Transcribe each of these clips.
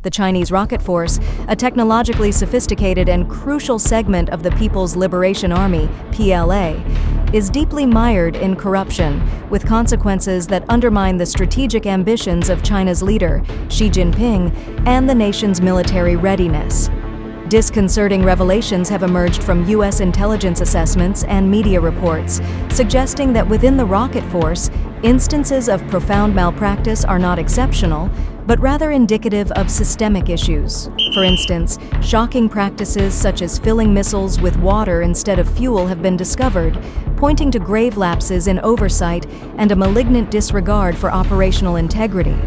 The Chinese rocket force, a technologically sophisticated and crucial segment of the People's Liberation Army, PLA, is deeply mired in corruption, with consequences that undermine the strategic ambitions of China's leader, Xi Jinping, and the nation's military readiness. Disconcerting revelations have emerged from U.S. intelligence assessments and media reports, suggesting that within the rocket force, instances of profound malpractice are not exceptional, but rather indicative of systemic issues. For instance, shocking practices such as filling missiles with water instead of fuel have been discovered, pointing to grave lapses in oversight and a malignant disregard for operational integrity.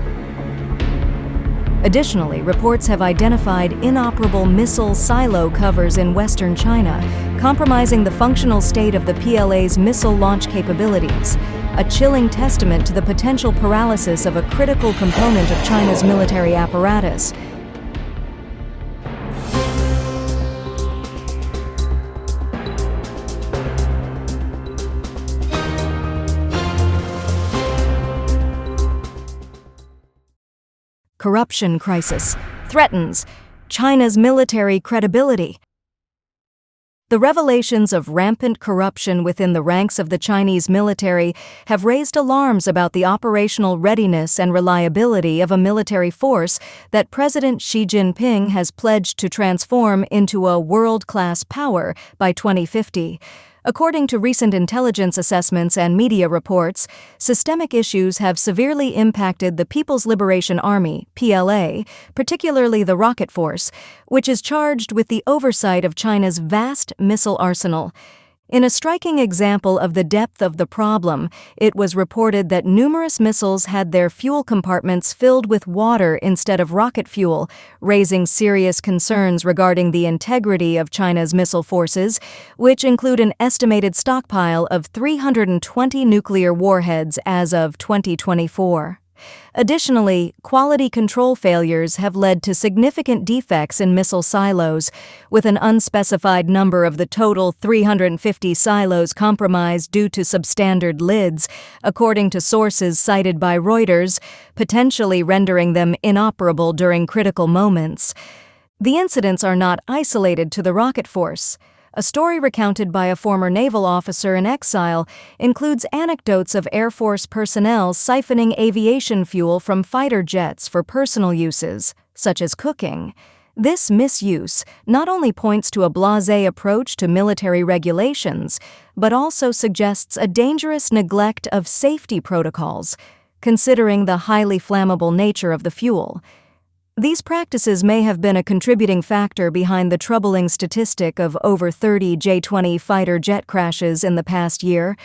Additionally, reports have identified inoperable missile silo covers in western China, compromising the functional state of the PLA's missile launch capabilities, a chilling testament to the potential paralysis of a critical component of China's military apparatus. Corruption crisis threatens China's military credibility. The revelations of rampant corruption within the ranks of the Chinese military have raised alarms about the operational readiness and reliability of a military force that President Xi Jinping has pledged to transform into a world-class power by 2050. According to recent intelligence assessments and media reports, systemic issues have severely impacted the People's Liberation Army, PLA, particularly the rocket force, which is charged with the oversight of China's vast missile arsenal. In a striking example of the depth of the problem, it was reported that numerous missiles had their fuel compartments filled with water instead of rocket fuel, raising serious concerns regarding the integrity of China's missile forces, which include an estimated stockpile of 320 nuclear warheads as of 2024. Additionally, quality control failures have led to significant defects in missile silos, with an unspecified number of the total 350 silos compromised due to substandard lids, according to sources cited by Reuters, potentially rendering them inoperable during critical moments. The incidents are not isolated to the rocket force. A story recounted by a former naval officer in exile includes anecdotes of Air Force personnel siphoning aviation fuel from fighter jets for personal uses, such as cooking. This misuse not only points to a blasé approach to military regulations, but also suggests a dangerous neglect of safety protocols, considering the highly flammable nature of the fuel. These practices may have been a contributing factor behind the troubling statistic of over 30 J-20 fighter jet crashes in the past year,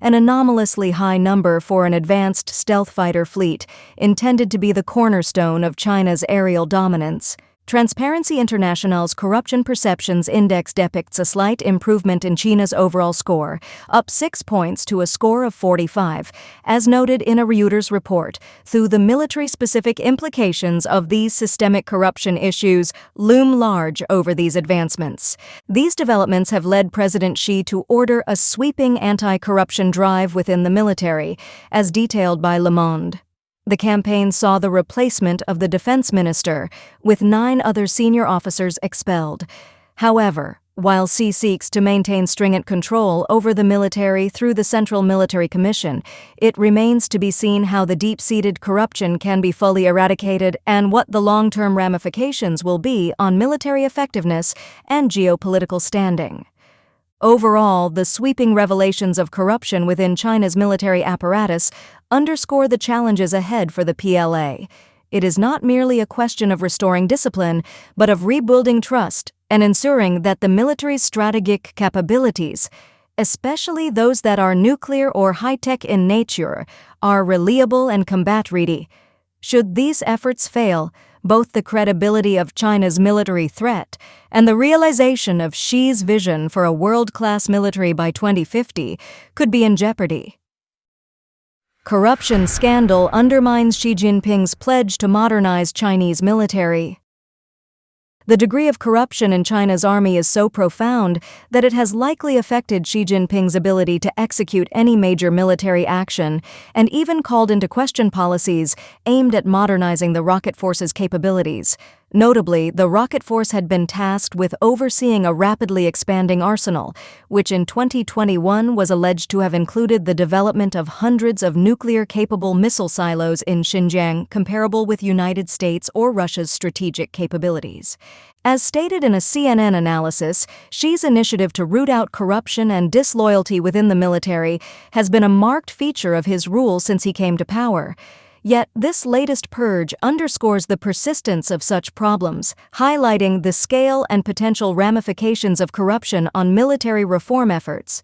an anomalously high number for an advanced stealth fighter fleet intended to be the cornerstone of China's aerial dominance. Transparency International's Corruption Perceptions Index depicts a slight improvement in China's overall score, up 6 points to a score of 45, as noted in a Reuters report, though the military-specific implications of these systemic corruption issues loom large over these advancements. These developments have led President Xi to order a sweeping anti-corruption drive within the military, as detailed by Le Monde. The campaign saw the replacement of the defense minister, with 9 other senior officers expelled. However, while Xi seeks to maintain stringent control over the military through the Central Military Commission, it remains to be seen how the deep-seated corruption can be fully eradicated and what the long-term ramifications will be on military effectiveness and geopolitical standing. Overall, the sweeping revelations of corruption within China's military apparatus underscore the challenges ahead for the PLA. It is not merely a question of restoring discipline, but of rebuilding trust and ensuring that the military's strategic capabilities, especially those that are nuclear or high-tech in nature, are reliable and combat-ready. Should these efforts fail, both the credibility of China's military threat and the realization of Xi's vision for a world-class military by 2050 could be in jeopardy. Corruption scandal undermines Xi Jinping's pledge to modernize Chinese military. The degree of corruption in China's army is so profound that it has likely affected Xi Jinping's ability to execute any major military action and even called into question policies aimed at modernizing the rocket force's capabilities. Notably, the rocket force had been tasked with overseeing a rapidly expanding arsenal, which in 2021 was alleged to have included the development of hundreds of nuclear-capable missile silos in Xinjiang, comparable with United States or Russia's strategic capabilities. As stated in a CNN analysis, Xi's initiative to root out corruption and disloyalty within the military has been a marked feature of his rule since he came to power. Yet this latest purge underscores the persistence of such problems, highlighting the scale and potential ramifications of corruption on military reform efforts.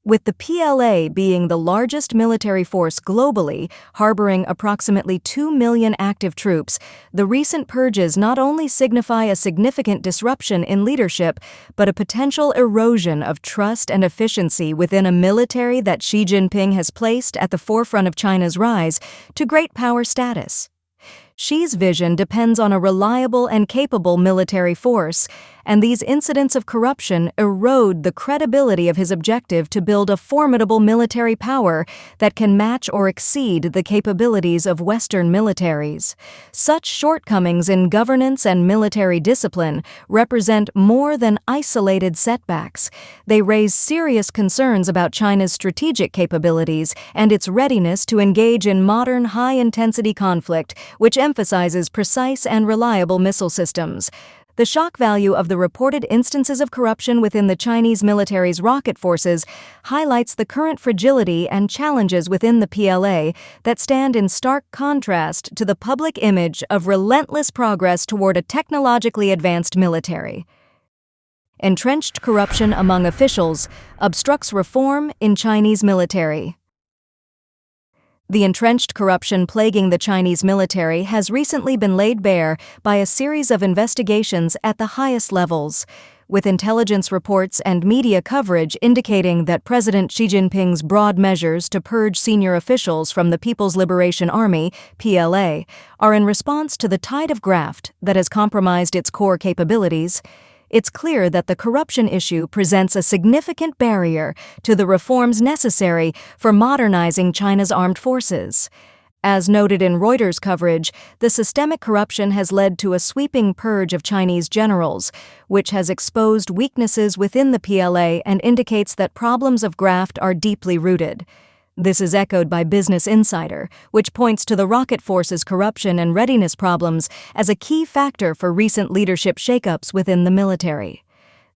With the PLA being the largest military force globally, harboring approximately 2 million active troops, the recent purges not only signify a significant disruption in leadership, but a potential erosion of trust and efficiency within a military that Xi Jinping has placed at the forefront of China's rise to great power status. Xi's vision depends on a reliable and capable military force, and these incidents of corruption erode the credibility of his objective to build a formidable military power that can match or exceed the capabilities of Western militaries. Such shortcomings in governance and military discipline represent more than isolated setbacks. They raise serious concerns about China's strategic capabilities and its readiness to engage in modern high-intensity conflict, which emphasizes precise and reliable missile systems. The shock value of the reported instances of corruption within the Chinese military's rocket forces highlights the current fragility and challenges within the PLA that stand in stark contrast to the public image of relentless progress toward a technologically advanced military. Entrenched corruption among officials obstructs reform in Chinese military. The entrenched corruption plaguing the Chinese military has recently been laid bare by a series of investigations at the highest levels, with intelligence reports and media coverage indicating that President Xi Jinping's broad measures to purge senior officials from the People's Liberation Army, PLA, are in response to the tide of graft that has compromised its core capabilities. It's clear that the corruption issue presents a significant barrier to the reforms necessary for modernizing China's armed forces. As noted in Reuters coverage, the systemic corruption has led to a sweeping purge of Chinese generals, which has exposed weaknesses within the PLA and indicates that problems of graft are deeply rooted. This is echoed by Business Insider, which points to the rocket force's corruption and readiness problems as a key factor for recent leadership shakeups within the military.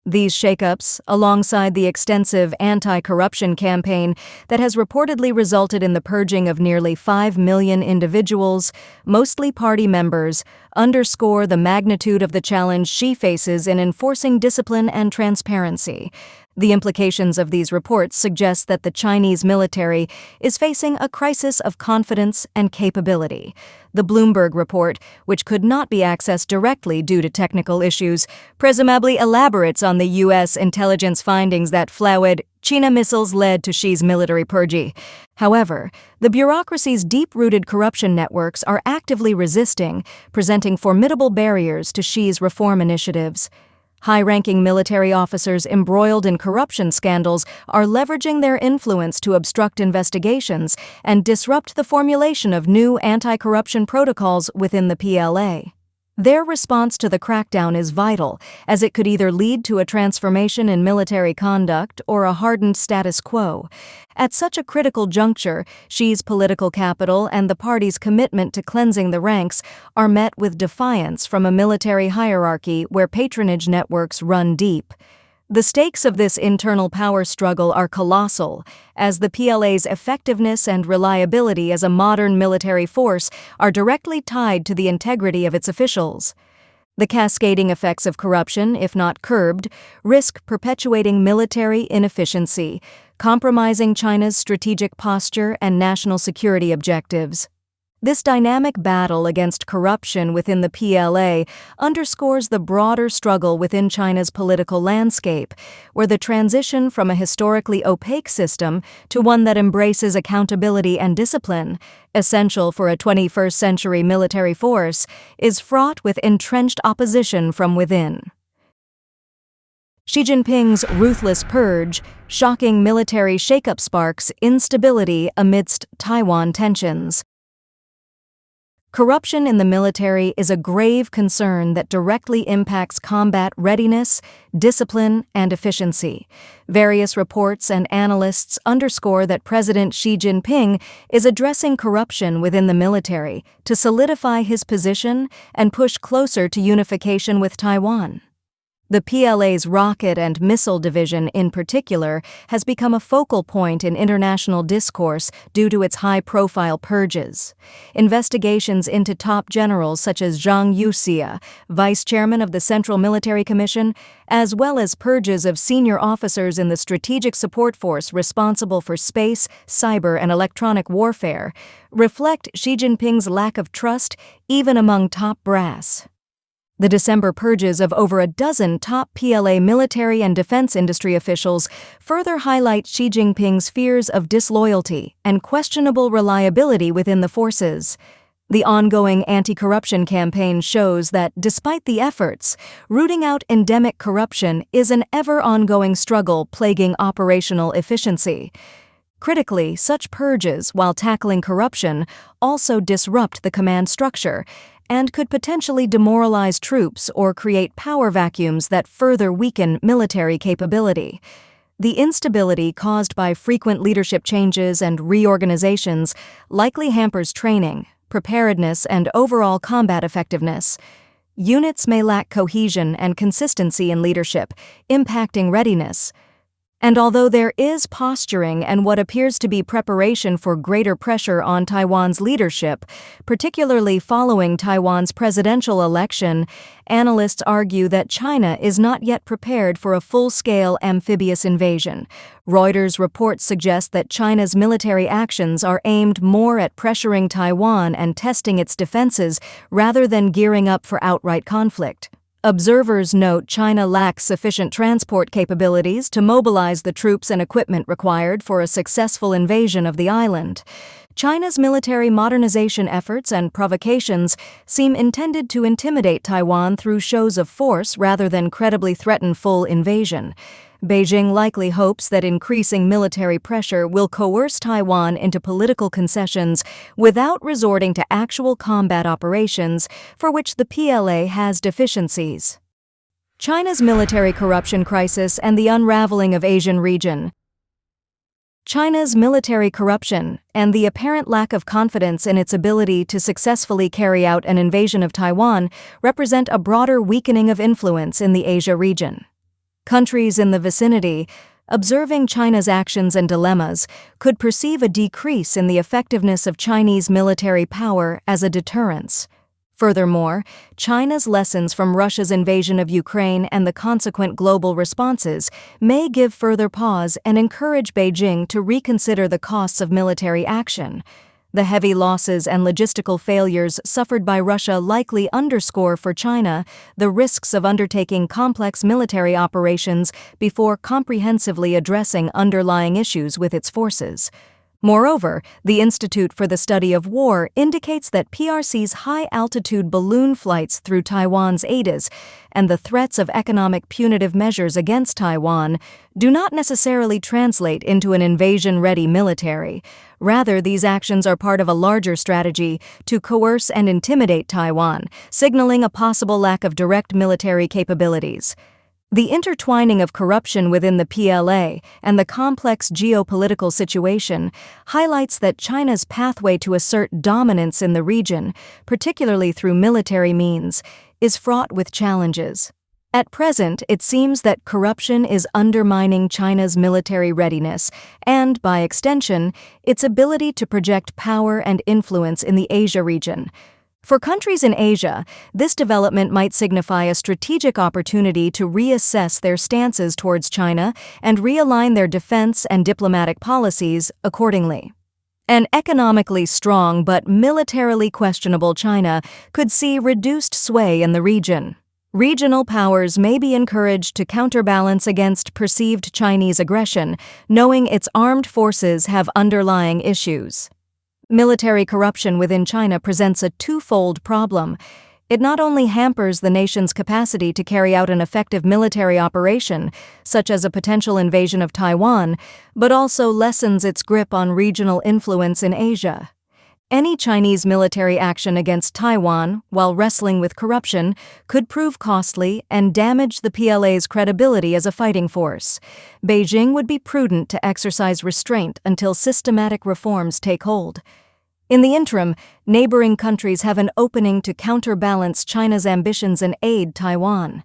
These shakeups, alongside the extensive anti-corruption campaign that has reportedly resulted in the purging of nearly 5 million individuals, mostly party members, underscore the magnitude of the challenge Xi faces in enforcing discipline and transparency. The implications of these reports suggest that the Chinese military is facing a crisis of confidence and capability. The Bloomberg report, which could not be accessed directly due to technical issues, presumably elaborates on the U.S. intelligence findings that flagged China missiles led to Xi's military purge. However, the bureaucracy's deep-rooted corruption networks are actively resisting, presenting formidable barriers to Xi's reform initiatives. High-ranking military officers embroiled in corruption scandals are leveraging their influence to obstruct investigations and disrupt the formulation of new anti-corruption protocols within the PLA. Their response to the crackdown is vital, as it could either lead to a transformation in military conduct or a hardened status quo. At such a critical juncture, Xi's political capital and the party's commitment to cleansing the ranks are met with defiance from a military hierarchy where patronage networks run deep. The stakes of this internal power struggle are colossal, as the PLA's effectiveness and reliability as a modern military force are directly tied to the integrity of its officials. The cascading effects of corruption, if not curbed, risk perpetuating military inefficiency, compromising China's strategic posture and national security objectives. This dynamic battle against corruption within the PLA underscores the broader struggle within China's political landscape, where the transition from a historically opaque system to one that embraces accountability and discipline, essential for a 21st-century military force, is fraught with entrenched opposition from within. Xi Jinping's ruthless purge, shocking military shakeup sparks instability amidst Taiwan tensions. Corruption in the military is a grave concern that directly impacts combat readiness, discipline, and efficiency. Various reports and analysts underscore that President Xi Jinping is addressing corruption within the military to solidify his position and push closer to unification with Taiwan. The PLA's rocket and missile division, in particular, has become a focal point in international discourse due to its high-profile purges. Investigations into top generals such as Zhang Yuxia, vice chairman of the Central Military Commission, as well as purges of senior officers in the Strategic Support Force responsible for space, cyber, and electronic warfare, reflect Xi Jinping's lack of trust even among top brass. The December purges of over a dozen top PLA military and defense industry officials further highlight Xi Jinping's fears of disloyalty and questionable reliability within the forces. The ongoing anti-corruption campaign shows that, despite the efforts, rooting out endemic corruption is an ever-ongoing struggle plaguing operational efficiency. Critically, such purges, while tackling corruption, also disrupt the command structure and could potentially demoralize troops or create power vacuums that further weaken military capability. The instability caused by frequent leadership changes and reorganizations likely hampers training, preparedness, and overall combat effectiveness. Units may lack cohesion and consistency in leadership, impacting readiness. And although there is posturing and what appears to be preparation for greater pressure on Taiwan's leadership, particularly following Taiwan's presidential election, analysts argue that China is not yet prepared for a full-scale amphibious invasion. Reuters reports suggest that China's military actions are aimed more at pressuring Taiwan and testing its defenses rather than gearing up for outright conflict. Observers note China lacks sufficient transport capabilities to mobilize the troops and equipment required for a successful invasion of the island. China's military modernization efforts and provocations seem intended to intimidate Taiwan through shows of force rather than credibly threaten full invasion. Beijing likely hopes that increasing military pressure will coerce Taiwan into political concessions without resorting to actual combat operations, for which the PLA has deficiencies. China's military corruption crisis and the unraveling of Asian region. China's military corruption and the apparent lack of confidence in its ability to successfully carry out an invasion of Taiwan represent a broader weakening of influence in the Asia region. Countries in the vicinity, observing China's actions and dilemmas, could perceive a decrease in the effectiveness of Chinese military power as a deterrence. Furthermore, China's lessons from Russia's invasion of Ukraine and the consequent global responses may give further pause and encourage Beijing to reconsider the costs of military action. The heavy losses and logistical failures suffered by Russia likely underscore for China the risks of undertaking complex military operations before comprehensively addressing underlying issues with its forces. Moreover, the Institute for the Study of War indicates that PRC's high-altitude balloon flights through Taiwan's ADIS and the threats of economic punitive measures against Taiwan do not necessarily translate into an invasion-ready military. Rather, these actions are part of a larger strategy to coerce and intimidate Taiwan, signaling a possible lack of direct military capabilities. The intertwining of corruption within the PLA and the complex geopolitical situation highlights that China's pathway to assert dominance in the region, particularly through military means, is fraught with challenges. At present, it seems that corruption is undermining China's military readiness and, by extension, its ability to project power and influence in the Asia region. For countries in Asia, this development might signify a strategic opportunity to reassess their stances towards China and realign their defense and diplomatic policies accordingly. An economically strong but militarily questionable China could see reduced sway in the region. Regional powers may be encouraged to counterbalance against perceived Chinese aggression, knowing its armed forces have underlying issues. Military corruption within China presents a twofold problem. It not only hampers the nation's capacity to carry out an effective military operation, such as a potential invasion of Taiwan, but also lessens its grip on regional influence in Asia. Any Chinese military action against Taiwan, while wrestling with corruption, could prove costly and damage the PLA's credibility as a fighting force. Beijing would be prudent to exercise restraint until systematic reforms take hold. In the interim, neighboring countries have an opening to counterbalance China's ambitions and aid Taiwan.